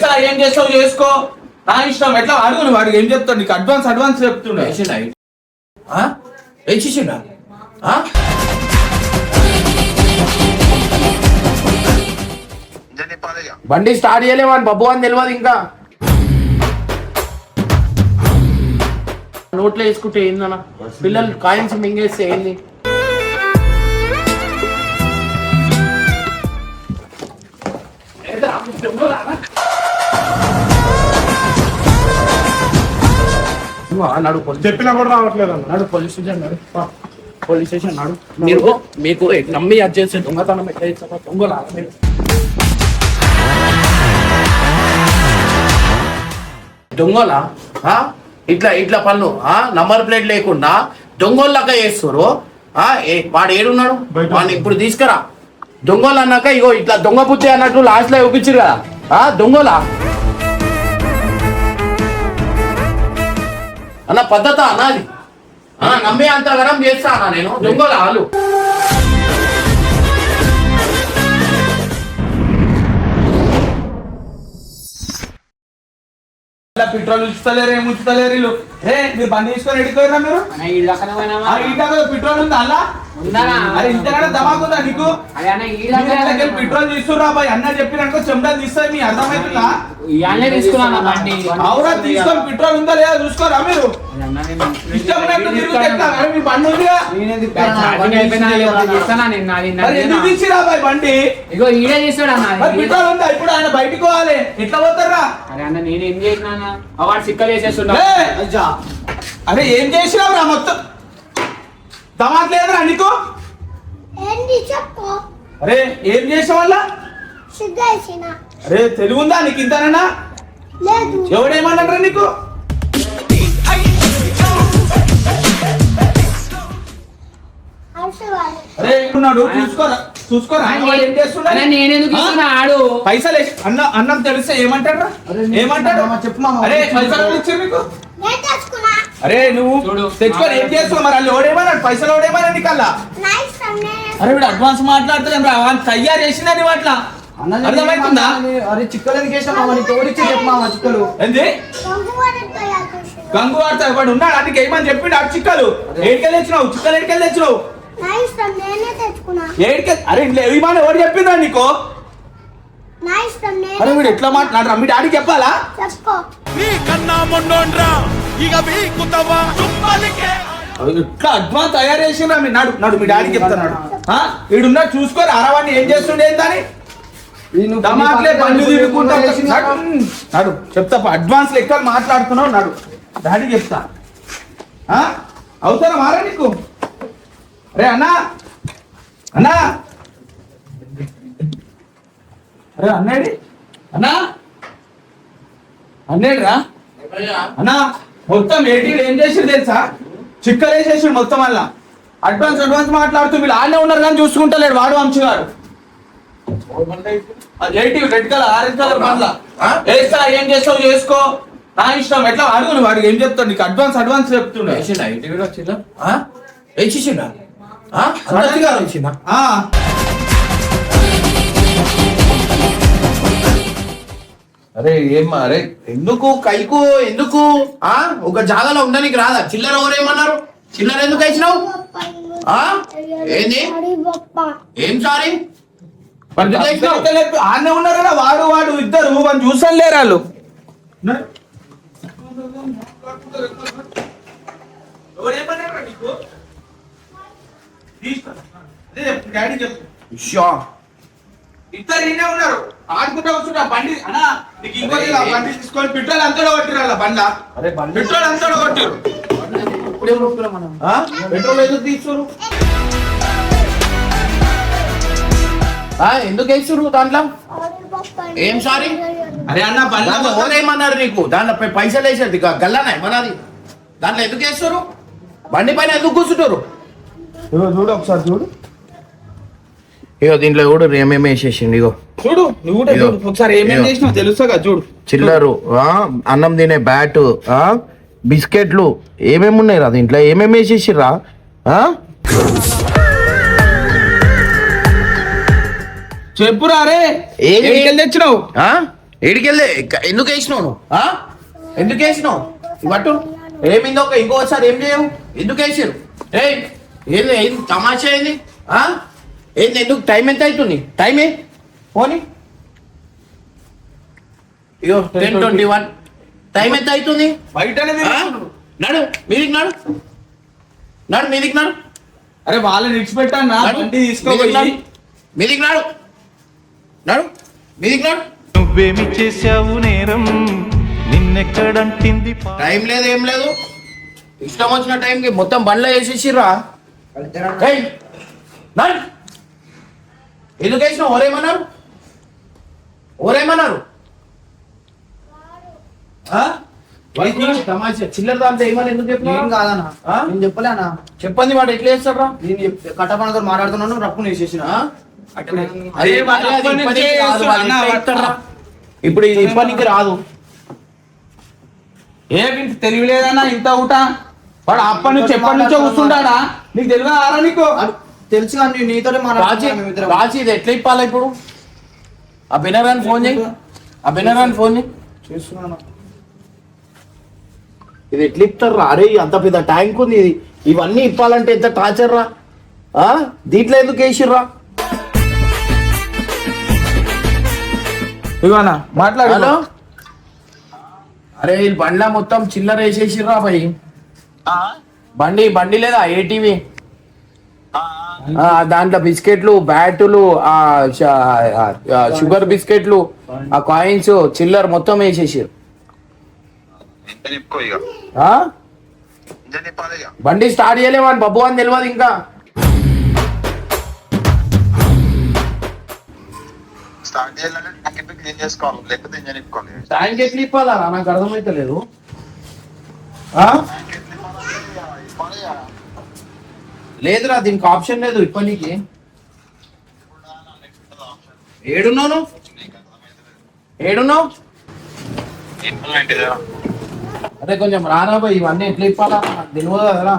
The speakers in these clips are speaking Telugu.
చేస్తా ఏం చేస్తావు చేసుకో నా ఇష్టం ఎట్లా అడుగు నువ్వు వాడికి ఏం చెప్తాడు నీకు అడ్వాన్స్ చెప్తుండే వేసేసిండా బండి స్టార్ట్ చేయలేమని బబ్బు అని తెలియదు ఇంకా నోట్లో వేసుకుంటే ఏందన్నా పిల్లలు కాయిన్స్ మింగేస్తే ఏంది చెప్పినా కూడా రావట్లేదు నాడు పోలీస్ స్టేషన్ నాడు మీరు మీకు నమ్మి అది చేసే దొంగతనం ఎట్లా చేస్తారో దొంగలా దొంగలా ఇట్లా పనులు నంబర్ ప్లేట్ లేకుండా దొంగోళ్ళగా చేస్తారు వాడు ఏడున్నాడు వాడిని ఇప్పుడు తీసుకురా దొంగలు అన్నాక ఇగో ఇట్లా దొంగ పుచ్చి అన్నట్టు లాస్ట్ లో చూపించారు కదా దొంగలా అన్న పద్ధత అన్నది నమ్మే అంతగనం చేస్తా అన్న నేను దొంగల వాళ్ళు పెట్రోల్ ఉంచుతలేరు ఏమి ఉంచుతలేరు వీళ్ళు మీరు బండి తీసుకొని ఎడుకోరా మీరు పెట్రోల్ ఉందా అలా అరే ఇంతకన్నా దమాకుందా నీకు పెట్రోల్ తీసుకురా బాయ్ అన్న చెప్పిననుకో చెమటలు తీస్తాయి మీ అర్థమవుతుందా అవునా తీసుకొని పెట్రోల్ ఉందా లేదా చూసుకోరా మీరు ఇష్టం ఉన్నట్టు తిరుగుతారు మీ బండి ఉందిగా ఎందుకు తీసిరా బాయ్ బండి పెట్రోల్ ఉందా ఇప్పుడు ఆయన బయటకు పోవాలి ఎట్లా పోతారా నేనేం చేసినా వాడు సిక్కలు వేసేస్తున్నా అరే ఏం చేసినావు రా మొత్తం దమాక్ లేదురా నీకు అరే ఏం చేసావు వల్ల అరే తెలుగు ఉందా నీకు ఇంతనన్నా ఎవడేమన్నారా నీకు అరే ఉన్నాడు చూసుకోరా ఏం చేస్తున్నాడు నేనెందుకు ఆడు పైసలు అన్నం తెలిస్తే ఏమంటాడు చెప్పు అరే పైసలు ఇచ్చారు నీకు అరే నువ్వు తెచ్చుకొని ఏం చేస్తావు మరి వాళ్ళు ఓడేమన్నాడు పైసలు ఓడేమన్నాడు నీకల్లా అరే వీడు అడ్వాన్స్ మాట్లాడుతున్నాం రా వాళ్ళు తయారు చేసిందని వాట్లా అర్థమవుతుందా అరే చిక్కలు ఎందుకు వేసినా తోడిచ్చి చెప్పమా చిక్కలు ఏంది గంగు వాడతా వాడు ఉన్నాడు అందుకే ఏమని చెప్పిండు ఆ చిక్కలు ఏడికెళ్ళి తెచ్చినావు చిక్కలు ఏడికెళ్ళి తెచ్చినావు అరే ఇంట్లో ఏమని ఎవరు చెప్పిందా నీకు అరే వీడు ఎట్లా మాట్లాడరా మీ డాడీ చెప్పాలా ఇట్లా అడ్వాన్స్ తయారు చేసిండ్రా మీ నాడు మీ డాడీ చెప్తున్నాడు వీడున్నా చూసుకోరు అరవాడిని ఏం చేస్తుండే ఏంటని నాడు చెప్తా అడ్వాన్స్ లెక్కలు మాట్లాడుతున్నావు నాడు డాడీ చెప్తా అవుతారా మారా నీకు అరే అన్నా అరే అన్నాడు రా అన్నా మొత్తం ఏం చేసి తెలుసా చిక్కలు వేసేసి మొత్తం వల్ల అడ్వాన్స్ మాట్లాడుతూ వీళ్ళు ఆనే ఉన్నారు కానీ చూసుకుంటలేడు వాడు వంశీ గారు రెడ్ కలర్ ఆరెంజ్ కలర్ బండ్ల వేస్తా ఏం చేస్తావు చేసుకో నా ఇష్టం ఎట్లా అడుగు నువ్వు వాడికి ఏం చెప్తాడు నీకు అడ్వాన్స్ చెప్తుండే వేసేసిండా అరే ఏమ్మా అరే ఎందుకు కైకు ఎందుకు ఒక జాగాలో ఉండడానికి రాదా చిల్లర ఎవరేమన్నారు చిల్లర ఎందుకు వేసినావు ఏంది ఏం సారీ ఆనే ఉన్నారు కదా వాడు ఇద్దరు మనం చూసాను లేరు వాళ్ళు ఇద్దరు ఈయనే ఉన్నారు ఆడుకుంటా వస్తుంటా బండి అన్నా నీకు ఇంకోటి బండి తీసుకొని పెట్రోల్ అంతా కొట్టిరు బండ్ల పెట్రోల్ అంతా కొట్టిరు పెట్రోల్ ఎందుకు తీసుకోరు ఎందుకు వేస్తురు దాంట్లో ఏం సారీ అరే అన్న ఓరేమన్నారు నీకు దాంట్లో పైసలు వేసేది గల్లానా మనది దాంట్లో ఎందుకు వేస్తారు బండి పైన ఎందుకు కూర్చుంటారు చూడు ఒకసారి చూడు ఇగో దీంట్లో కూడా ఏమేమి వేసేసిండు ఇగో చూడు నువ్వు కూడా ఒకసారి ఏమేమి చేసినావు తెలుసా చూడు చిల్లరు అన్నం తినే బ్యాట్ బిస్కెట్లు ఏమేమి ఉన్నాయి రా దీంట్లో ఏమేమి వేసేసిర్రా చెప్పురా రే ఏం తెచ్చినావు ఏడికెళ్ళే ఎందుకు వేసినావు నువ్వు ఎందుకు వేసినావు ఇవ్వట్టు ఏమిందో ఇంకోసారి ఏం చేయవు ఎందుకు వేసారు ఏంది ఏంది తమాషా ఏంది ఏంది ఎందుకు టైం ఎంత అవుతుంది టైమే పోనీ ఇగో 10:21 టైం ఎంత అవుతుంది బయటనే నడు మీదికి నడు నడు మీదికి నడు అరే వాళ్ళని విడిచిపెట్టాను బండి తీసుకోవాలి మీదికి నడు నడు మీదికి నడు నువ్వేమి చేశావు నేరం నిన్నెక్కడంటింది టైం లేదు ఏం లేదు ఇష్టం వచ్చిన టైంకి మొత్తం బండ్లో వేసేసిర్రా ఎందుకు వేసిన ఓరేమన్నారు ఓరేమన్నారు తమాషా చిల్లర దాంట్లో ఏమని ఎందుకు ఏం చెప్పినా కాదన్నా నేను చెప్పలేనా చెప్పండి వాడు ఎట్లా వేస్తాడ్రా నేను కట్టపనతో మాట్లాడుతున్నాను రప్పు వేసేసిన అరే వాళ్ళు అప్పటి నుంచే చేస్తున్నా. ఇప్పుడు ఇది ఇప్పటికి రాదు ఏ వీనికి తెలియలేదన్నా ఇంత ఊట వాడు అప్పటి నుంచి ఎప్పటి నుంచో కూర్చుంటాడా నీకు తెలియదా ఆరా నీకు తెలుసు కానీ నీతోనే రాజీ మాట్లాడుతున్నాను రాజీ ఇది ఎట్లా ఇప్పాలా ఇప్పుడు ఆ బెనరాన్ని ఫోన్ చేయి ఆ బెనరాన్ని ఫోన్ చేయి చేస్తున్నాను ఇది ఎట్లా ఇప్తారా అరే అంత పెద్ద ట్యాంక్ ఉంది ఇది ఇవన్నీ ఇప్పాలంటే ఎంత టార్చర్ రా దీంట్లో ఎందుకు వేసిర్రా ఇవ్వనా మాట్లాడు హలో అరే ఈ బండ్ల మొత్తం చిల్లర వేసేసిర్రా భయ్ బండి లేదా ఏటీవీ దాంట్లో బిస్కెట్లు బ్యాటులు షుగర్ బిస్కెట్లు ఆ కాయిన్స్ చిల్లర మొత్తం వేసేసారు బండి స్టార్ట్ చేయలేమని బబ్బు అని తెలియదు ఇంకా స్టార్ట్ చేయాలంటే ట్యాంక్ క్లీన్ చేసుకోవాలి లేకపోతే ఇంజన్ ఇప్పుకోవాలి ట్యాంక్ ఎట్లా ఇప్పాలా నాకు అర్థమైతలేదు లేదురా దీనికి ఆప్షన్ లేదు ఇప్పటికి ఏడున్నావు అరే కొంచెం రారా పోయి ఇవన్నీ ఎట్లా ఇప్పాలా నాకు తెలియదు కదరా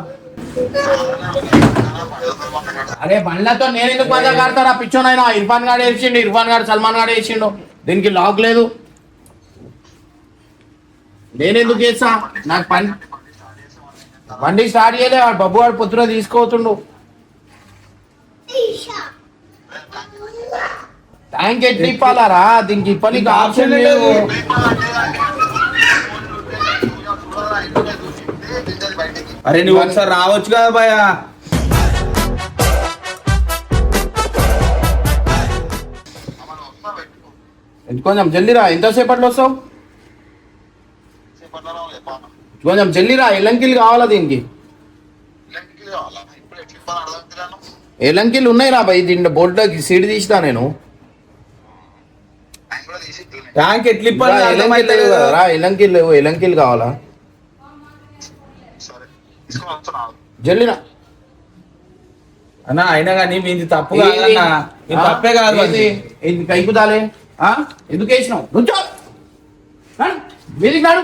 అరే బండ్లతో నేను ఎందుకు మజా కాడతారా పిచ్చోనైనా ఇర్ఫాన్ గాడు వేసిండు ఇర్ఫాన్ గాడు సల్మాన్ గాడు వేసిండు దీనికి లాక్ లేదు నేనెందుకు చేస్తా నాకు బండి స్టార్ట్ చేయలే వాడు బబ్బు వాడు పొద్దున తీసుకోతుండు ట్యాంక్ ఎట్లా ఇప్పాలారా దీనికి ఇప్పనికి ఆప్షన్ లేదు అరే నువ్వు ఒకసారి రావచ్చు కదా భయ కొంచెం జల్దీరా ఎంతసేపట్లో వస్తావు కొంచెం జల్దీరా ఎల్లంకిలు కావాలా దీనికి ఎల్లంకిలు ఉన్నాయి రా భయ్ దీంట్లో బోర్డులోకి సీడ్ తీసినా నేను ట్యాంక్ ఎట్లా ఇప్పాలి ఎల్లంకిలు రా ఎల్లంకిలు కావాలా జల్లినా అన్నా అయినా కానీ మీది తప్పు కాదన్నా ఇది తప్పే కాదు అది కైకుదాలే ఎందుకు వేసినావు నుంచో మీదికి నాడు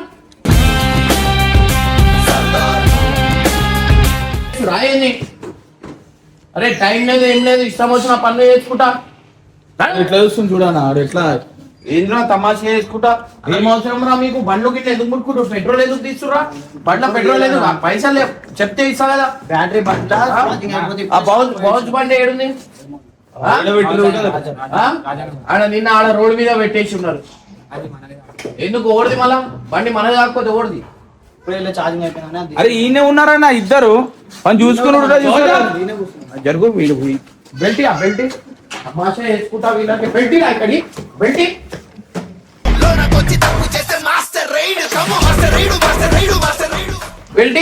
రాయండి అరే టైం లేదు ఏం లేదు ఇష్టం వచ్చిన పనులు చేసుకుంటా ఎట్లా చూస్తుంది చూడన్నా ఆడు ఎట్లా ఏంద్రా తమాషా చేసుకుంటా ఏం అవసరం రా మీకు బండ్లు గిట్ల ఎందుకు ముట్టుకుంటారు పెట్రోల్ ఎందుకు తీస్తురా బండ్ల పెట్రోల్ ఎందుకు పైసలు లేవు చెప్తే ఇస్తా కదా బ్యాటరీ బండి ఆ బౌజ్ బండి ఏడుంది ఆడ నిన్న ఆడ రోడ్ మీద పెట్టేసి ఉన్నారు ఎందుకు ఓడిది మళ్ళా బండి మనది కాకపోతే ఓడిది ఇప్పుడు ఛార్జింగ్ అయిపోయినా అరే ఈయన ఉన్నారన్నా ఇద్దరు పని చూసుకుని జరుగు వీడు బెల్ట్ బెల్ట్ తమాషా వేసుకుంటా వీళ్ళకి బెల్ట్ ఇక్కడి బెల్ట్ బెల్ట్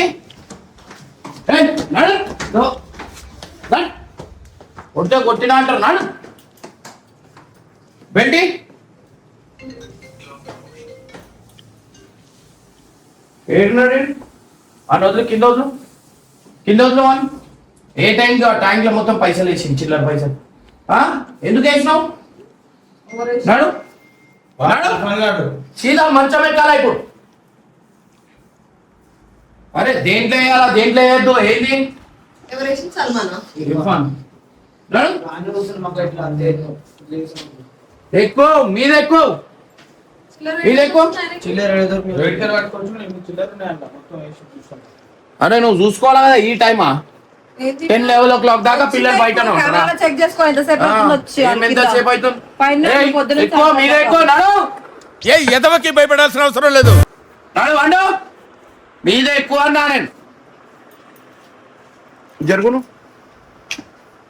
కొడితే కొట్టినా అంటారు నాడు బెల్ట్ ఏడున్నాడు ఆ రోజులు కింద వదులు అని ఏ టైంకి ఆ ట్యాంక్ లో మొత్తం పైసలు వేసింది చిల్లర పైసలు ఎందుకు వేసినావు నాడు సీదా మంచం ఎక్కాలా ఇప్పుడు అరే దేంట్లో వేయాలా దేంట్లో వేయద్దు ఏంది ఇర్ఫాన్ నాడు ఎక్కువ మీద ఎక్కువ వీళ్ళు ఎక్కువ చిల్లర ఏదో దొరికింది. వేడికలు పట్టుకోవచ్చు నేను చిల్లర ఉన్నాయంట మొత్తం వేసి చూస్తాను. అరే నువ్వు చూసుకోవాలి కదా ఈ టైమా 10-11 దాకా పిల్లలు బయట చెక్ చేసుకో ఎంతసేపు అవుతుందో వచ్చి ఎంతసేపు అవుతుంది పైన ఏయ్, పొద్దున ఎక్కువ మీరే ఎక్కువ నడు ఏ ఎదవకి భయపడాల్సిన అవసరం లేదు. నడు వండు మీదే ఎక్కువ అన్నా నేను జరుగును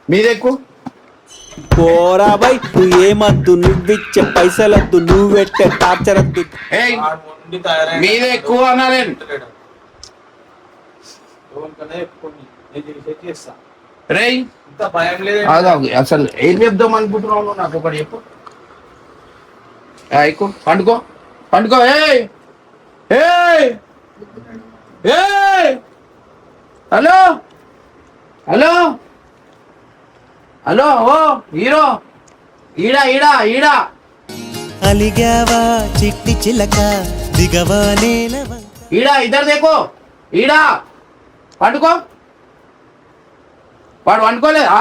మీదే ఎక్కువ పోరా బై నువ్వు ఏమద్దు నువ్విచ్చే పైసలద్దు నువ్వు పెట్టే టార్చరద్దు. ఏయ్ వాడు మొండి తయారై మీదే ఎక్కువ అన్నా నేను ఎవరికైనా చెప్పుకోండి నేను చేసేది చేస్తా. రేయ్ ఇంత భయం లేదు ఆగాగు. అసలు ఏం చెప్దాం అనుకుంటున్నావు నువ్వు? నాకు ఒకటి చెప్పు. ఎక్కువ పండుకో పండుకో. ఏయ్ ఏయ్ ఏయ్ హలో హలో హలో ఓ హీరో ఈడా ఈడా ఈడా అలిగావా చిట్టి చిలక దిగవా నేలవ ఈడా ఇద్దరు దేకో ఈడా పండుకో. వాడు వండుకోలేదా?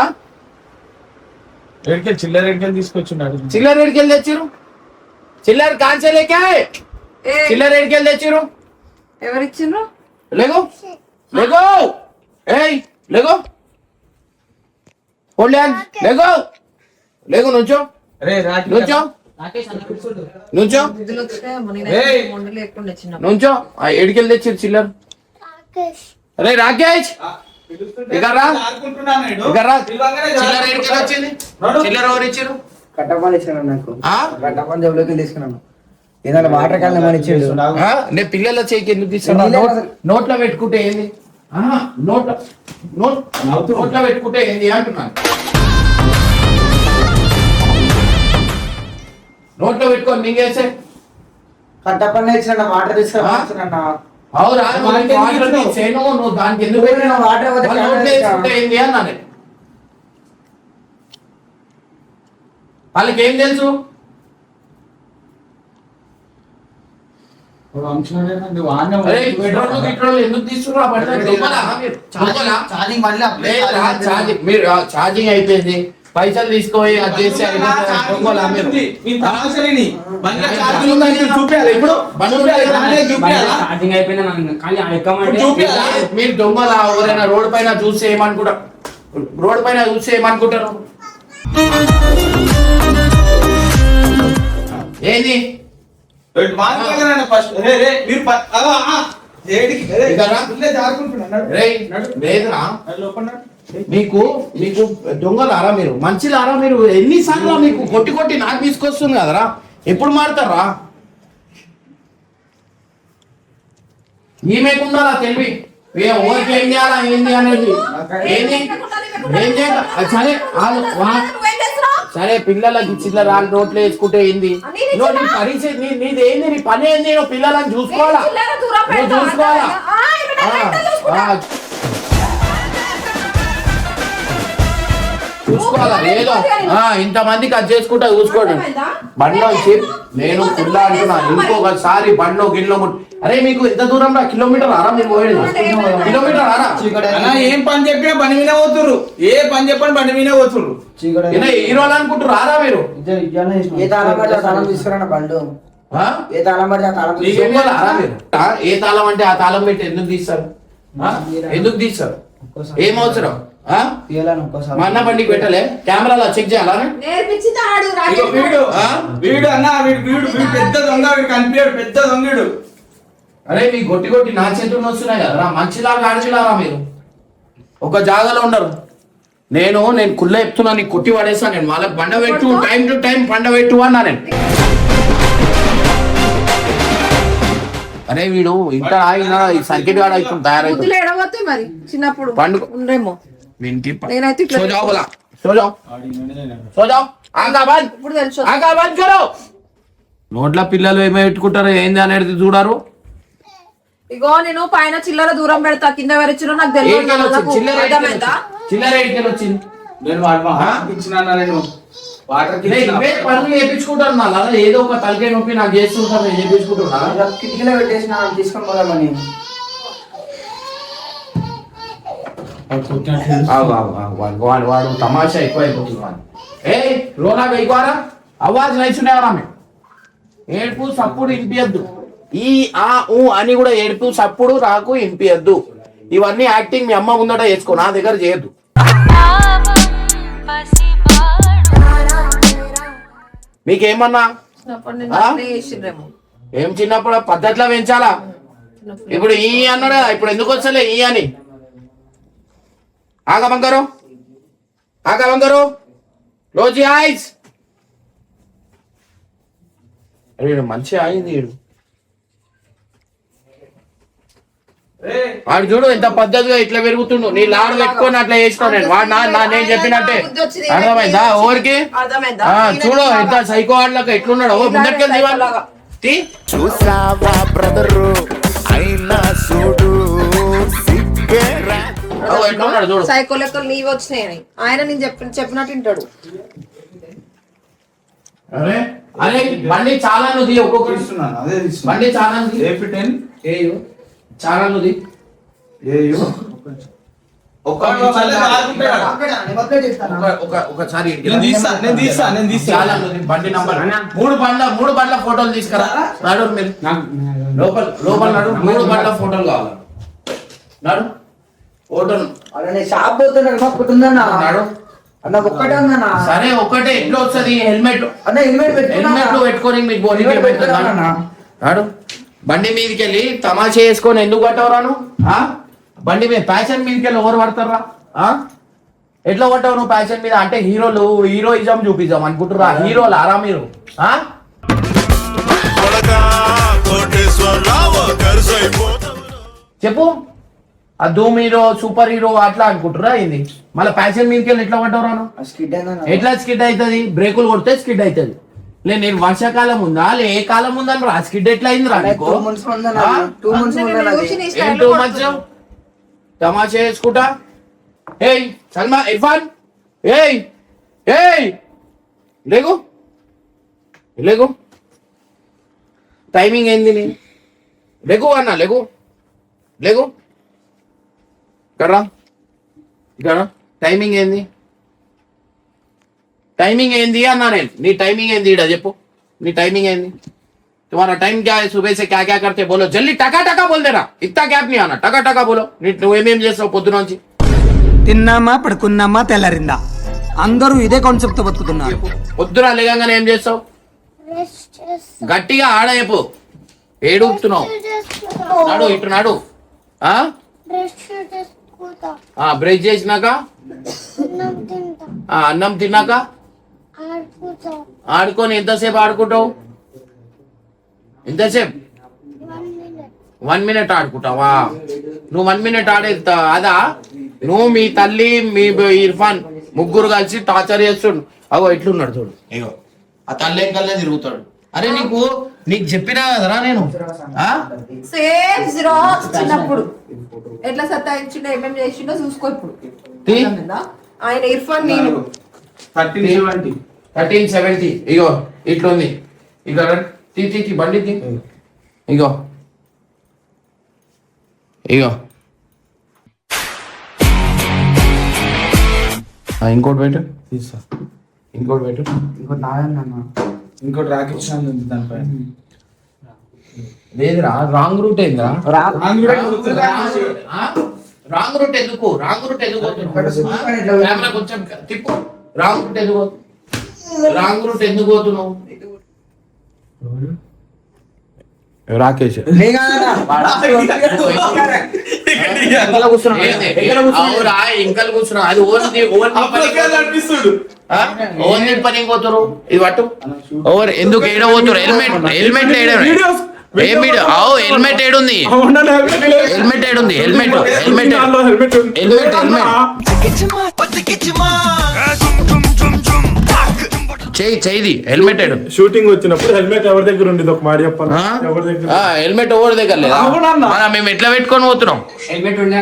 రేడికెళ్ళి చిల్లర రేడికెళ్ళి తీసుకొచ్చున్నాడు. చిల్లర రేడికెళ్ళి తెచ్చిరు చిల్లర కాంచలేకే చిల్లర రేడికెళ్ళి తెచ్చిరు. ఎవరిచ్చిండ్రు? లేగో లేగో ఏయ్ లేగో ఓల్యాన్ లేగో లేగో నుంచో అరే రాజు నుంచో నుంచో ఏయ్. నుంచో ఎడికెళ్ళి తెచ్చిరు చిల్లర. అరే రాకేష్ ఇక్కడ రా. ఇక్కడ రా. చిల్లర ఎడికెళ్ళి వచ్చింది చిల్లర ఎవరు ఇచ్చిరు? కట్టపని ఇచ్చాను నాకు. ఆ? కట్టపని జబ్బులోకి తీసుకున్నాను. ఏదైనా వాటర్ కాలం ఏమని ఇచ్చిండు. ఆ? నేను పిల్లల చేయికి ఎందుకు తీసుకున్నా? నోట్లో పెట్టుకుంటే ఏంది? నోట్లో నోట్లో పెట్టుకుంటే ఏంది అంటున్నాను. నోట్లో పెట్టుకొని మింగేసే కట్టపని ఇచ్చిన వాటర్ తీసుకున్నా. అవురా నువ్వు దానికి ఎందుకు పెట్టినావు? వాటర్ పోతే వాళ్ళు నోట్లో వేసుకుంటే ఏంది అన్నాను. వాళ్ళకి ఏం తెలుసు? అరే పెట్రోల్ గిట్రోల్ ఎందుకు తీసుకురా? ఛార్జింగ్ మళ్ళీ ఛార్జింగ్ అయిపోయింది. పైసలు తీసుకోయి అది చేసి దొంగలా మీరు. ఛార్జింగ్ అయిపోయినా నన్ను ఖాళీ ఎక్కమంటే మీరు దొంగలా ఎవరైనా రోడ్ పైన చూసి ఏమనుకుంటారు? రోడ్ పైన చూసి ఏమనుకుంటారు? ఏంది లేదురా మీకు మీకు దొంగలారా మీరు మంచిలారా మీరు? ఎన్నిసార్లు మీకు కొట్టి కొట్టి నాకు తీసుకొస్తుంది కదరా? ఎప్పుడు మారుతారా? ఈమెకుందా తెలివి ఓరికి ఏం చేయాలా ఏంది అనేది ఏంది ఏం చేయాలి? సరే సరే పిల్లలకి చిల్లర నోట్లు వేసుకుంటే ఏంది? నీ పరిస్థితి నీది ఏంది? నీ పని ఏంది? నువ్వు పిల్లలని చూసుకోవాలా నువ్వు చూసుకోవాలా? చూసుకోవాలా ఏదో ఇంతమందికి అది చేసుకుంటా చూసుకోండి. బండ్లో నేను కుల్లా అంటున్నా. ఇంకొకసారి బండ్లో గిల్లో అరే మీకు ఎంత దూరం రా? కిలోమీటర్ ఆరా మీరు పోయేది? కిలోమీటర్ ఆరా? ఏం పని చెప్పినా బండి మీద పోతుర్రు. ఏ పని చెప్పని బండి మీద పోతుర్రు. హీరోలు అనుకుంటారు ఆరా మీరు? ఏ తాళం పడితే తాళం తీసుకురా బండు. ఏ తాళం పడితే తాళం ఏ తాళం అంటే ఆ తాళం పెట్టి ఎందుకు తీస్తారు? ఎందుకు తీస్తారు? ఏం అవసరం? మా అన్న బండికి పెట్టలే కెమెరాలో చెక్ చేయాలా? వీడు అన్న వీడు పెద్ద దొంగ. వీడు కనిపించాడు పెద్ద దొంగడు. అరే మీ కొట్టి కొట్టి నా చేతులు వస్తున్నాయి కదా మంచిలాగా ఆడచిలారా మీరు? ఒక జాగాలో ఉండరు. నేను కుల్ల చెప్తున్నా నీకు కొట్టి పడేసా. నేను వాళ్ళకి బండ పెట్టు టైం టు టైం బండ పెట్టు అన్నా నేను. అరే వీడు ఇంటర్ ఆయన సర్కిట్ గార్డ్ అవుతుంది తయారైతుంది మరి చిన్నప్పుడు పండుగ ఉండేమో వింటి నేనైతే సో जाओ बोला సో जाओ ఆగా బంద్ ఇప్పుడు తెలుసు ఆగా బంద్ కరో. నోట్ల పిల్లలు ఏమై పెట్టుకుంటారో ఏంది అనేది చూడారు. ఇగో నేను పైన చిల్లర దూరం పెడతా కింద వరచులో నాకు తెలియదు. చిల్లర ఏడికెళ్ళి వచ్చింది? నేను ఇచ్చిన నేను వాటర్ పనులు చేయించుకుంటారు నా ఏదో ఒక తలకే నొప్పి నాకు చేస్తుంటారు. నేను చేయించుకుంటున్నా కిటికీలో పెట్టేసిన తీసుకొని పోదామని. వాడు తమాషా ఎక్కువ అయిపోతుంది. ఏ రోనా గైకోరా आवाज नहीं सुने और हमें ఏడుపు సప్పుడు వినిపించద్దు. ఈ ఆ ఊ అని కూడా ఏడుపు సప్పుడు రాకు వినిపించద్దు. ఇవన్నీ యాక్టింగ్ మీ అమ్మ ముందట చేసుకో, నా దగ్గర చేయొద్దు. మీకేమన్నా ఏం చిన్నప్పుడు పద్ధతిలో పెంచాలా? ఇప్పుడు ఈ అన్నాడా, ఇప్పుడు ఎందుకు వచ్చలే ఈ అని? ఆగబంగారు రోజీ ఐస్ మంచి అయింది వీడు. వాడు చూడు ఎంత పద్ధతిగా ఇట్లా పెరుగుతుండు. నీ లాడు పెట్టుకొని అట్లా చేసినావు. నేను వాడు నేను చెప్పినట్టే అర్థమైందా? ఓరికి చూడు ఎంత సైకో ఆడలాగా ఎట్లున్నాడు. ఓ ముందటికెళ్ళి చూసావా బ్రదరు అయినా చూడు ఎట్లున్నాడు చూడు. సైకో లెక్కలు నీవు వచ్చినాయని ఆయన నేను చెప్పినట్టు వింటాడు. అరే బండి చాలా నుది ఒక్కొక్కటి అదే బండి చాలా నుది AP10 చాలా నుది ఒకసారి చాలా నుది బండి నంబర్ మూడు బండ్ల ఫోటోలు తీసుకురా. నాడు మీరు లోపల నాడు 3 బండ్ల ఫోటోలు కావాలి. నాడు ఫోటోలు షాప్ పోతున్నా నాడు అన్న ఒక్కటే ఉందన్నా. సరే ఒకటే ఎట్లా వస్తుంది? హెల్మెట్ అన్న హెల్మెట్ పెట్టుకొని మీకు బోని నాడు బండి మీదకి వెళ్ళి తమాషా చేసుకొని ఎందుకు పట్టవరాను? బండి మీద ప్యాషన్ మీదకి వెళ్ళి ఎవరు పడతారా? ఎట్లా పట్టావు నువ్వు ప్యాషన్ మీద? అంటే హీరోయిజం చూపిద్దాం అనుకుంటురా? హీరోలు ఆరా మీరు? చెప్పు. ఆ ధూమ్ హీరో సూపర్ హీరో అట్లా అనుకుంటురా? ఏంది మళ్ళీ ప్యాషన్ మీదకి వెళ్ళి ఎట్లా పట్టవరాను? ఎట్లా స్కిడ్ అవుతుంది? బ్రేకులు కొడితే స్కిడ్ అవుతుంది. నేను వర్షాకాలం ఉందా ఏ కాలం ఉందా రా? స్కిడ్ ఎట్లా అయింది రా? 2 months ఏం 2 months తమాషా చేసుకుంటా? ఏయ్ సల్మా ఇర్ఫాన్ ఏయ్ లేగు టైమింగ్ ఏంది? లేగు అన్నా లేగు ఇక్కడ టైమింగ్ ఏంది అన్నా నేను. నీ టైమింగ్ ఏంది ఇడా చెప్పు. నీ టైమింగ్ ఏంది? तुम्हारा टाइम क्या है? सुबह से क्या क्या करते बोलो जल्दी. टका टका बोल देना. इतना गैप नहीं आना. टका टका बोलो. నువ్వేమేం చేస్తావు పొద్దునొంచి? తిన్నామా పడుకున్నామా తెల్లారిందా అందరూ ఇదే కాన్సెప్ట్ తో బతుకుతున్నారు. పొద్దున లేగానే ఏం చేస్తావు? గట్టిగా ఆడ చెప్పు. ఏడుపుతున్నావు. నాడు ఇటు నాడు. బ్రష్ చేసినాక అన్నం తిన్నాక ఆడుకొని ఎంతసేపు ఆడుకుంటావు? ఎంతసేపు? 1 minute ఆడుకుంటావా? నువ్వు 1 minute ఆడేస్తా అదా? నువ్వు మీ తల్లి మీ ఇర్ఫాన్ ముగ్గురు కలిసి టార్చర్ చేస్తుండు. అగో ఎట్లున్నాడు చూడు. ఇగో ఆ తల్లి కల్లే తిరుగుతాడు. అరే నీకు చెప్పినా కదరా నేను. సేమ్ జిరాక్స్ చిన్నప్పుడు ఎట్లా సత్తాయించిండో ఏమేం చేసిండో చూసుకో ఇప్పుడు. ఆయన ఇర్ఫాన్ నేను 1370 ఇగో ఇట్లుంది. ఇక తీ బండి ఇగో ఇంకోటి పెట్టు. ఇంకోటి పెట్టు. ఇంకోటి రాకిచ్చాను దానిపై. లేదురా రాంగ్ రూట్ ఏందిరా? రాంగ్ రూట్ ఎందుకు కెమెరా కొంచెం తిప్పు. రాంగ్ రూట్ ఎందుకు పోతున్నావు? రాకేష్ ఇంకలు కూర్చున్నా. అది ఓన్లీ పని పోతారు. ఇది పట్టు. ఓవర్ ఎందుకు ఏడ పోతారు? హెల్మెట్ హెల్మెట్ ఏడుంది? చేయి హెల్మెట్ షూటింగ్ వచ్చినప్పుడు హెల్మెట్ ఎవరి దగ్గర ఉండేది ఒక మాట చెప్పాలి. హెల్మెట్ ఎవరి దగ్గర లేదా? మేము ఎట్లా పెట్టుకొని పోతున్నాం? హెల్మెట్ ఉండే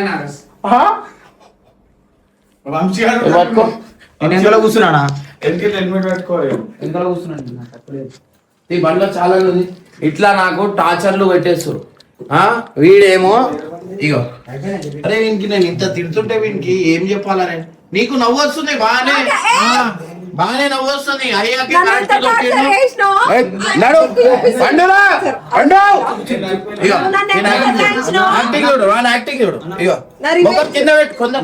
కూర్చున్నానా? హెల్మెట్ పెట్టుకోవాలి. ఈ బండ్లో చాలా ఉంది. ఇట్లా నాకు టార్చర్లు పెట్టేస్తారు. వీడేమో ఇగో. అరే వీనికి నేను ఇంత తిడుతుంటే వీనికి ఏం చెప్పాలనే? నీకు నవ్వు వస్తుంది బాగానే. బాగానే నవ్వు వస్తుంది అయ్యాకి నన్ను ఎంత టార్చర్ చేసినావు? నడు పండురా పండు ఇగో నన్ను ఎంత టార్చర్ యాక్టింగ్ చూడు వాన్ యాక్టింగ్ చూడు ఇగో నా రివెంజ్ ముఖం కింద పెట్టుకుందా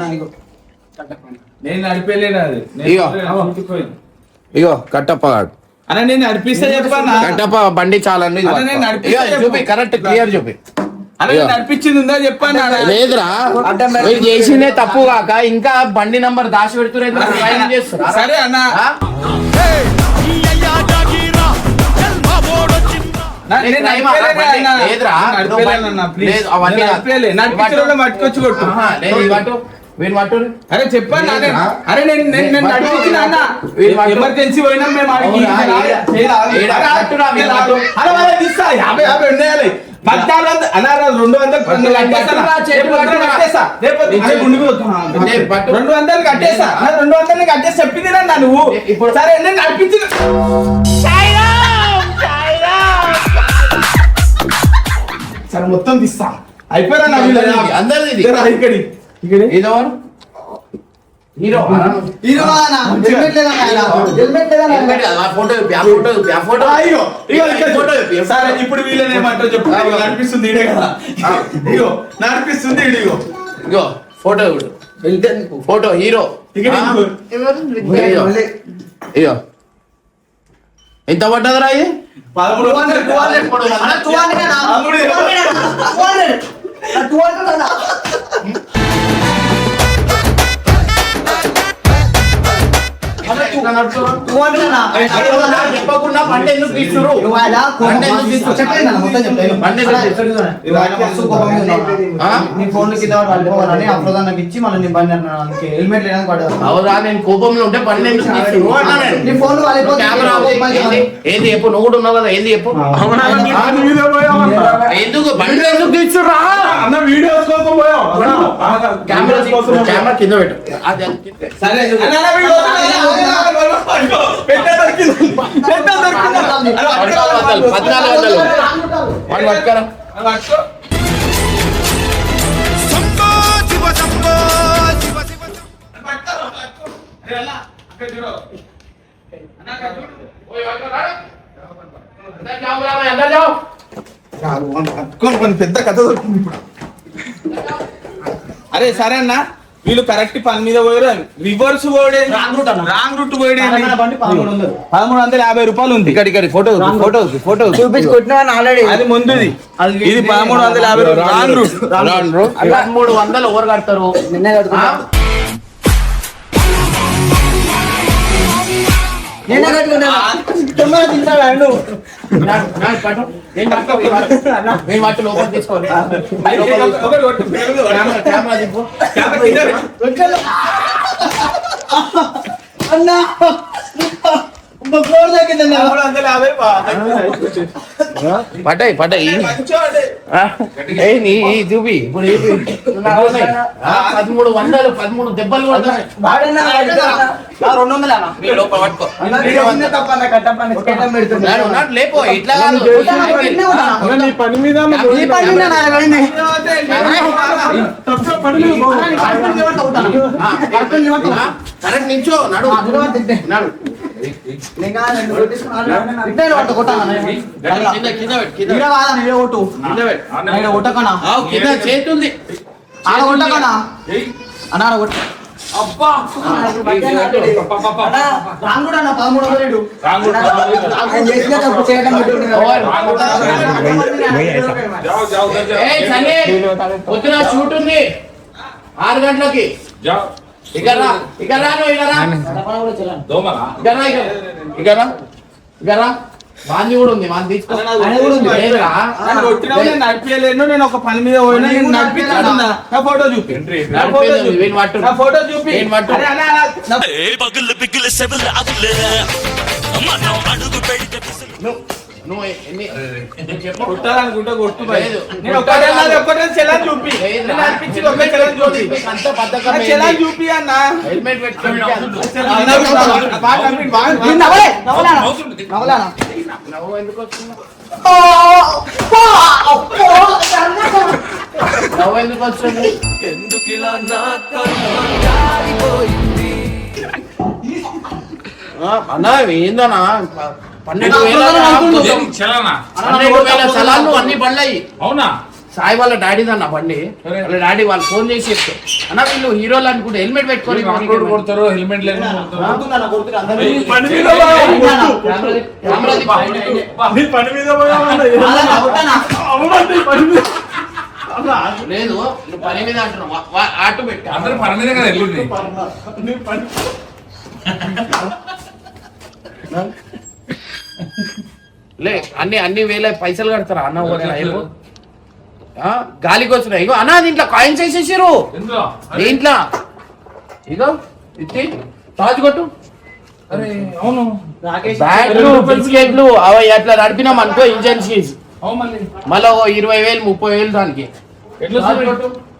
నేను నడిపేలేను అది ఇగో. ఇగో కట్టప్ప అన్న నేను నడిపిస్తే చెప్పన్నా కట్టప్ప బండి చాలా అన్న, నేను నడిపిస్తా చూపి కరెక్ట్ క్లియర్ చూపి అన్న నేను నడిపించింది ఉందా చెప్పన్నా లేదురా మీరు చేసిందే తప్పు కాక ఇంకా బండి నంబర్ దాచి పెడుతున్నారు సరే అన్న నేను నడిపేలేను అన్న. లేదురా నడిపేలేను అన్న, please. లేదు, అవన్నీ నేను కాదు. నడిపేలే. నడిపించిన వాళ్ళని పట్టుకొచ్చి కొట్టు. వీని పట్టు అరే చెప్పండి అరే అరే నేను నడిపించిన అన్న ఎమర్జెన్సీ పోయినా మేము ఆడికి అవునా? అరే వాళ్ళకి తీస్తా 50 ఉండేయాలి 1400 అన్నారు 200 కట్టేస్తా లేకపోతే అరే గుండుకు వస్తున్నా. 200 కట్టేస్తా 200 కట్టేసి చెప్పింది నా నువ్వు ఇప్పుడు సరే నేను నడిపించిన సరే మొత్తం తీస్తా అయిపోయారా నా అందరిది ఇక్కడి ఇదెవరు హీరో ఫోటో అయ్యో సరే ఇప్పుడు వీళ్ళని ఏమంటారు చెప్పు నడిపిస్తుంది ఇడే కదా ఇగో నడిపిస్తుంది ఇడిగో ఇగో ఫోటో ఫోటో హీరో ఇగో ఎంత పడ్డదిరా ఇది 1300 చెప్పకుండా బండి ఎందుకు తీస్తురు నీ ఫోన్ కింద పడిపోవాలని అప్రదానికి ఇచ్చి మళ్ళీ నీ బండి అన్నానికి హెల్మెట్ లేదని పడదు. అవురా నేను కోపంలో ఉంటే బండి ఎందుకు తీస్తురు అన్నా నేను. నీ ఫోన్ కెమెరా ఏంది చెప్పు నువ్వు కూడా ఉన్నావు కదా ఏంది చెప్పు ఎందుకు బండి ఎందుకు తీస్తురా అన్న వీడియోస్ కోసం పోయాం కెమెరా కింద పెట్టు అది సరే వాడు పట్టుకోరా పెద్ద కథ దొరికింది ఇప్పుడు. అరే సరే అన్న వీళ్ళు కరెక్ట్ పని మీద పోయారు రివర్స్ పోయే రాంగ్ రూట్ పోయే 1350 రూపాయలు ఉంది ఇక్కడ ఫోటో ఫోటో చూపించి కొట్టినా ఆల్రెడీ అది ముందుది ఇది 1350 రాంగ్ రూట్ 1300 ఎవరు కడతారు నిన్నే కట్టుకున్నా నిన్నే కట్టుకున్నా లోపల తీసుకోవాలి అన్నా పడ్డాయి నీ చూపి ఇప్పుడు 1300 దెబ్బలు పడతాయి లోపల పట్టుకో లేపో ఇట్లా నీ పని మీద కరెక్ట్ నించో నడు కింద చేతుంది పొద్దున షూట్ ఉంది 6 గంటలకి ఇకరా వాంది కూడా ఉంది వాంది తీసుకో నడిపించలేను నేను ఒక పని మీద పోయినా నేను నడిపించాను నా ఫోటో చూపి నా ఫోటో చూపి కొట్టాలనుకుంటా కొట్టు నేను ఒక్కటే చెల్లని చూపి నడిపించి ఒకే చెల్లని చూపి చెల్లని చూపి అన్న హెల్మెట్ పెట్టుకోండి నవ్వు ఎందుకు వస్తుంది నవ్వు ఎందుకు వస్తుంది అన్న ఏందన్నా 12,000 చలాన్లు అన్ని బండ్లయి. అవునా? సాయి వాళ్ళ డాడీ అన్న బండి. వాళ్ళ డాడీ వాళ్ళు ఫోన్ చేసి చెప్తారు అన్న వీళ్ళు హీరోలు అనుకుంటే హెల్మెట్ పెట్టుకొని కొడతారు, హెల్మెట్ లేదు. నీ పని మీద లేదు నువ్వు పని మీద అంటున్నావు ఆటో పెట్టా అందరూ పని మీద కదా వెళ్ళింది. లే అన్ని వేల పైసలు కడతారా అన్న గాలికి వచ్చినాయి. ఇగో అన్న దీంట్లో కాయిన్స్ వేసేసారు దీంట్లో. ఇగో ఇది తాజ్ కొట్టు. అవును, బ్యాట్లు బిస్కెట్లు అవి అట్లా నడిపినాం అనుకో ఇంజన్ ఫీజ్ మళ్ళీ 20,000 30,000 దానికి.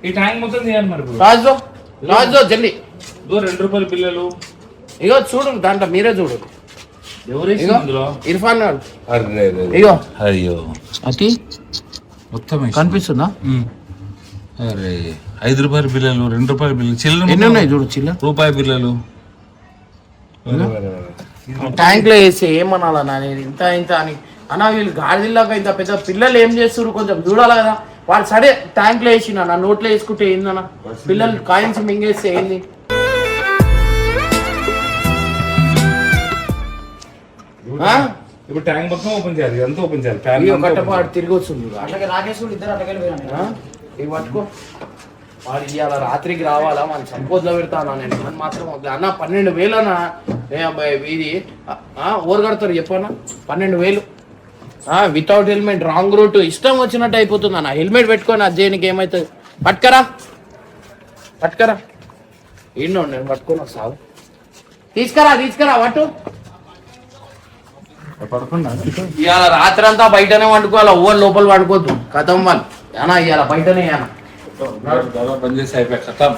ఈ ట్యాంక్ మొత్తం తీయాలి మరి. రాజు రాజు జల్దీ ₹2 బిల్లలు. ఇగో చూడు దాంట్లో మీరే చూడు. ఇగో ఇర్ఫాన్ గారు. అరే ఇగో అయ్యో అది మొత్తం కనిపిస్తుందా? అరే ₹5 బిల్లలు, ₹2 బిల్లలు, చిల్లర ఎన్ని ఉన్నాయి చూడు చిల్లర ₹1 బిల్లలు. ట్యాంక్ లో వేసి ఏమనాలన్నా నేను ఇంత ఇంత అని అన్న వీళ్ళు గాడిల్లాగా ఇంత పెద్ద పిల్లలు ఏం చేస్తారు కొంచెం చూడాలి కదా. వాళ్ళు సరే ట్యాంక్ లో వేసిన నా నోట్లో వేసుకుంటే ఏందన్నా పిల్లలు కాయిన్స్ మింగేస్తే ఏంది? ఇప్పుడు ట్యాంక్ మొత్తం ఓపెన్ చేయాలి, ఎంత ఓపెన్ చేయాలి. కట్టపాడు తిరిగి వస్తుంది అట్లాగే రాకేష్ కూడా ఇద్దరు అట్లాగే పోయినా. ఇవి పట్టుకో. వాడు ఇవాళ రాత్రికి రావాలా మన సంపోజ్లో పెడతాను నేను అని మాత్రం అన్న 12,000 అన్న ఇది ఓరు కడతారు చెప్పన్నా 12,000 వితౌట్ హెల్మెట్ రాంగ్ రూట్ ఇష్టం వచ్చినట్టు అయిపోతుంది అన్న. హెల్మెట్ పెట్టుకొని అది చేయనికి ఏమవుతుంది? పట్టుకరా ఏంటో నేను పట్టుకొని వస్తావు. తీసుకురా పట్టు. ఇవాళ రాత్రి అంతా బయటనే వండుకోవాలి, ఓవర్ లోపల వండుకోవద్దు. కథం వాళ్ళు అన్న ఇవాళ బయటనే అన్న బంద్ చేసి అయిపోయా.